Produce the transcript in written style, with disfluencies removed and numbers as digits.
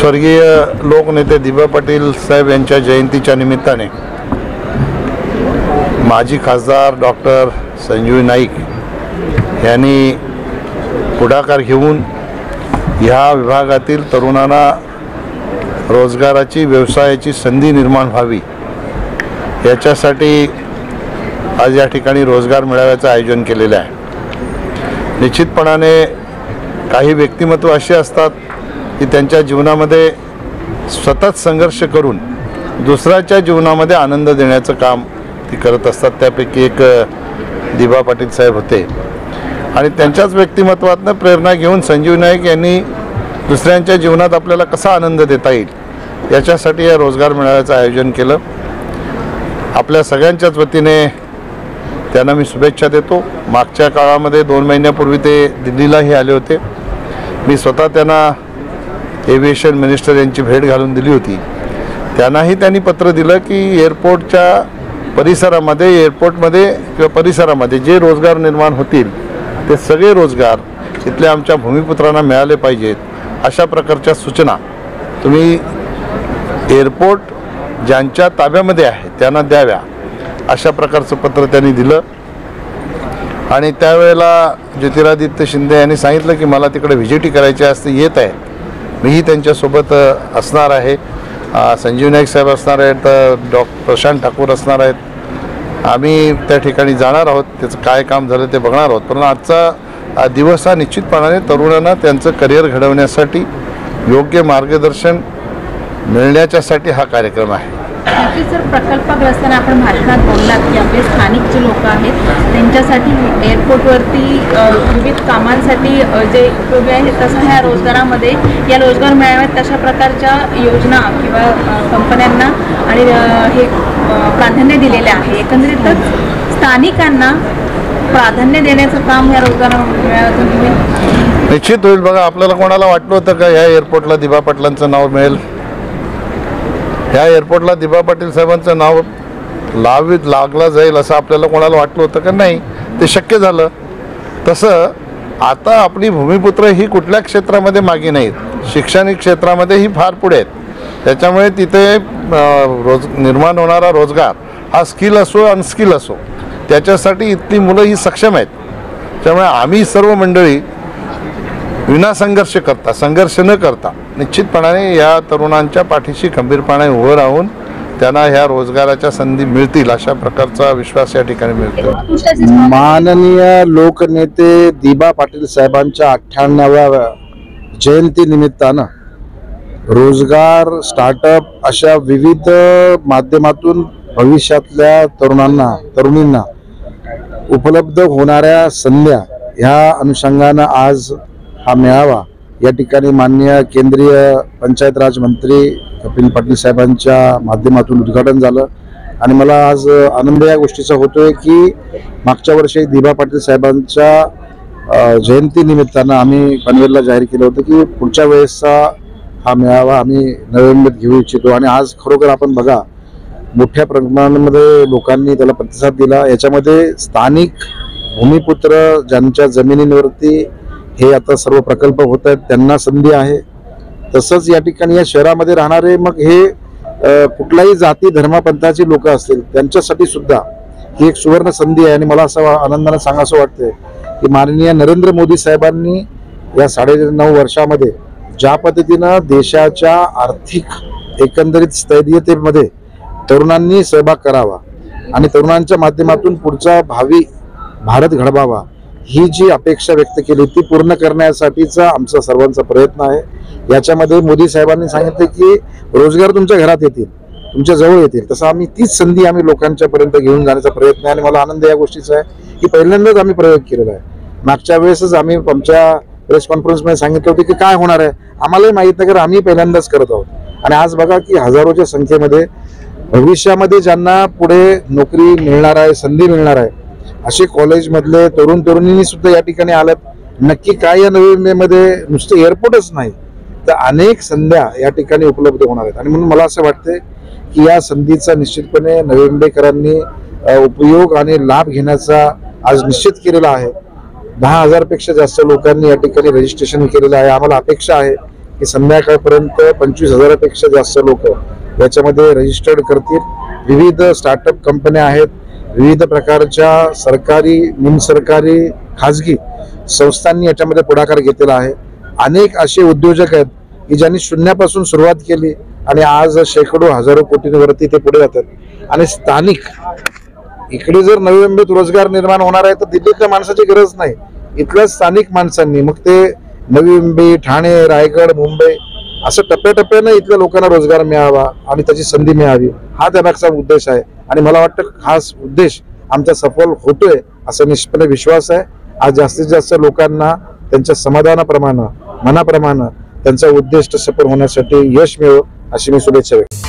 स्वर्गीय लोकनेते दिबा पाटील साहेब यांच्या जयंतीच्या निमित्ताने माजी खासदार डॉक्टर संजीव नाईक यांनी पुढाकार घेऊन ह्या विभागातील तरुणांना रोजगाराची व्यवसायाची संधी निर्माण व्हावी याच्यासाठी आज या ठिकाणी रोजगार मेळाव्याचं आयोजन केलेलं आहे। निश्चितपणाने काही व्यक्तिमत्व असे असतात की त्यांच्या जीवनामध्ये सतत संघर्ष करून दुसऱ्याच्या जीवनामध्ये आनंद देण्याचं काम ती करत असतात। त्यापैकी एक दिबा पाटील साहेब होते आणि त्यांच्याच व्यक्तिमत्वातून प्रेरणा घेऊन संजीव नाईक यांनी दुसऱ्यांच्या जीवनात आपल्याला कसा आनंद देता येईल याच्यासाठी या रोजगार मेळाव्याचं आयोजन केलं। आपल्या सगळ्यांच्याच वतीने त्यांना मी शुभेच्छा देतो। मागच्या काळामध्ये 2 महिन्यापूर्वी ते दिल्लीलाही आले होते। मी स्वतः त्यांना एव्हिएशन मिनिस्टर यांची भेट घालून दिली होती। त्यांनाही त्यांनी पत्र दिलं की एअरपोर्टच्या परिसरामध्ये एअरपोर्टमध्ये किंवा परिसरामध्ये जे रोजगार निर्माण होतील ते सगळे रोजगार इथल्या आमच्या भूमिपुत्रांना मिळाले पाहिजेत, अशा प्रकारच्या सूचना तुम्ही एअरपोर्ट ज्यांच्या ताब्यामध्ये आहे त्यांना द्याव्या, अशा प्रकारचं पत्र त्यांनी दिलं। आणि त्यावेळेला ज्योतिरादित्य शिंदे यांनी सांगितलं की मला तिकडे व्हिजिटी करायची असते, येत आहे, मीही त्यांच्यासोबत असणार आहे। संजीव नाईक साहेब असणार आहेत, प्रशांत ठाकूर असणार आहेत, आम्ही त्या ठिकाणी जाणार आहोत, त्याचं काय काम झालं ते बघणार आहोत। पण आजचा दिवस हा निश्चितपणाने तरुणांना त्यांचं करिअर घडवण्यासाठी योग्य मार्गदर्शन मिळण्याच्यासाठी हा कार्यक्रम आहे। सर, प्रकल्पग्रस्तांना आपण भाषणात बोललात की आपले स्थानिक जे लोक आहेत त्यांच्यासाठी एअरपोर्टवरती विविध कामांसाठी जे उपयोगी आहे तसं ह्या रोजगारामध्ये या रोजगार मेळाव्यात तशा प्रकारच्या योजना किंवा कंपन्यांना आणि हे प्राधान्य दिलेले आहे। एकंदरीतच स्थानिकांना प्राधान्य देण्याचं काम या रोजगार मेळाव्यातून होईल, निश्चित होईल। बघा, आपल्याला कोणाला वाटलं होतं का ह्या एअरपोर्टला दिबा पाटलांचं नाव मिळेल? ह्या एअरपोर्टला दिबा पाटील साहेबांचं नाव लागलं जाईल असं आपल्याला कोणाला वाटलं होतं का? नाही, ते शक्य झालं। तसं आता आपली भूमिपुत्र ही कुठल्या क्षेत्रामध्ये मागे नाहीत, शैक्षणिक क्षेत्रामध्येही फार पुढे आहेत। त्याच्यामुळे तिथे निर्माण होणारा रोजगार हा स्किल असो अनस्किल असो त्याच्यासाठी इथली मुलं ही सक्षम आहेत। त्यामुळे आम्ही सर्व मंडळी विनासंघर्ष करता, संघर्ष न करता निश्चितपणाने या तरुणांच्या पाठीशी खंबीरपणे उभं राहून त्यांना ह्या रोजगाराच्या संधी मिळतील अशा प्रकारचा विश्वास या ठिकाणी मिळतो। माननीय लोकनेते दिबा पाटील साहेबांच्या 98व्या जयंती निमित्तानं रोजगार, स्टार्टअप अशा विविध माध्यमातून भविष्यातल्या तरुणींना उपलब्ध होणाऱ्या संधी ह्या अनुषंगानं आज हा मेळावा या ठिकाणी माननीय केंद्रीय पंचायत राज मंत्री कपिल पाटील साहेबांच्या माध्यमातून उद्घाटन झालं। आणि मला आज आनंद या गोष्टीचा होतोय की मागच्या वर्षी दिबा पाटील साहेबांच्या जयंती निमित्तानं आम्ही पनवेलला जाहीर केलं होतं की पुढच्या वेळेसचा हा मेळावा आम्ही नोव्हेंबरात घेऊ इच्छितो। आणि आज खरोखर आपण बघा, मोठ्या प्रमाणामध्ये लोकांनी त्याला प्रतिसाद दिला। याच्यामध्ये स्थानिक भूमिपुत्र ज्यांच्या जमिनींवरती हे आता सर्व प्रकल्प होत आहेत त्यांना संधी आहे। तसंच या ठिकाणी या शहरामध्ये राहणारे मग हे कुठल्याही जाती धर्मपंथाची लोक असतील त्यांच्यासाठी सुद्धा ही एक सुवर्ण संधी आहे। आणि मला असं आनंदाने सांगावं वाटतंय की माननीय नरेंद्र मोदी साहेबांनी या 9.5 वर्षामध्ये ज्या पद्धतीनं देशाच्या आर्थिक एकंदरीत स्थैर्यतेमध्ये तरुणांनी सहभाग करावा आणि तरुणांच्या माध्यमातून पुढचा भावी भारत घडवावा ही जी अपेक्षा व्यक्त केली ती पूर्ण करण्यासाठीचा आमचा सर्वांचा प्रयत्न आहे। याच्यामध्ये मोदी साहेबांनी सांगितले की रोजगार तुमच्या घरात येतील, तुमच्या जवळ येतील, तसं आम्ही तीच संधी आम्ही लोकांच्या पर्यंत घेऊन जाण्याचा प्रयत्न आहे। आणि मला आनंद या गोष्टीचा आहे की पहिल्यांदाच आम्ही प्रयोग केलेला आहे। मागच्या वेळेसच आम्ही आमच्या प्रेस कॉन्फरन्समध्ये सांगितलं होतं की काय होणार आहे आम्हालाही माहीत नाही, कारण आम्ही पहिल्यांदाच करत आहोत। आणि आज बघा की हजारोच्या संख्येमध्ये भविष्यामध्ये ज्यांना पुढे नोकरी मिळणार आहे, संधी मिळणार आहे, असे कॉलेजमधले तरुण तरुणींनी सुद्धा या ठिकाणी आल्यात। नक्की काय या नोव्हेंबरमध्ये नुसतं एअरपोर्टच नाही तर अनेक संध्या या ठिकाणी उपलब्ध होणार आहेत। आणि म्हणून मला असं वाटतंय की या संधीचा निश्चितपणे नोव्हेंबरकरांनी उपयोग आणि लाभ घेण्याचा आज निश्चित केलेला आहे। 10,000 पेक्षा जास्त लोकांनी या ठिकाणी रजिस्ट्रेशन केलेलं आहे। आम्हाला अपेक्षा आहे की संध्याकाळपर्यंत 25,000पेक्षा जास्त लोक याच्यामध्ये रजिस्टर्ड करतील. विविध स्टार्टअप कंपन्या आहेत, विविध प्रकारच्या सरकारी, निमसरकारी, खाजगी संस्थांनी याच्यामध्ये पुढाकार घेतलेला आहे. अनेक असे उद्योजक आहेत की ज्यांनी शून्यापासून सुरुवात केली आणि आज शेकडो हजारो कोटींवरती ते पुढे जातात. आणि स्थानिक इकडे जर नवी मुंबईत रोजगार निर्माण होणार आहे तर दिल्लीतल्या माणसाची गरज नाही, इथल्या स्थानिक माणसांनी, मग ते नवी मुंबई, ठाणे, रायगड, मुंबई, असं टप्प्याटप्प्यानं इथल्या लोकांना रोजगार मिळावा आणि त्याची संधी मिळावी, हा त्यामागचा उद्देश आहे. आणि मला वाटतं खास उद्देश आमचा सफल होतोय असा निश्चितपणे विश्वास आहे. आज जास्तीत जास्त लोकांना त्यांच्या समाधानाप्रमाणे, मनाप्रमाणे त्यांचा उद्दिष्ट सफल होण्यासाठी यश मिळो अशी मी शुभेच्छा व्यक्त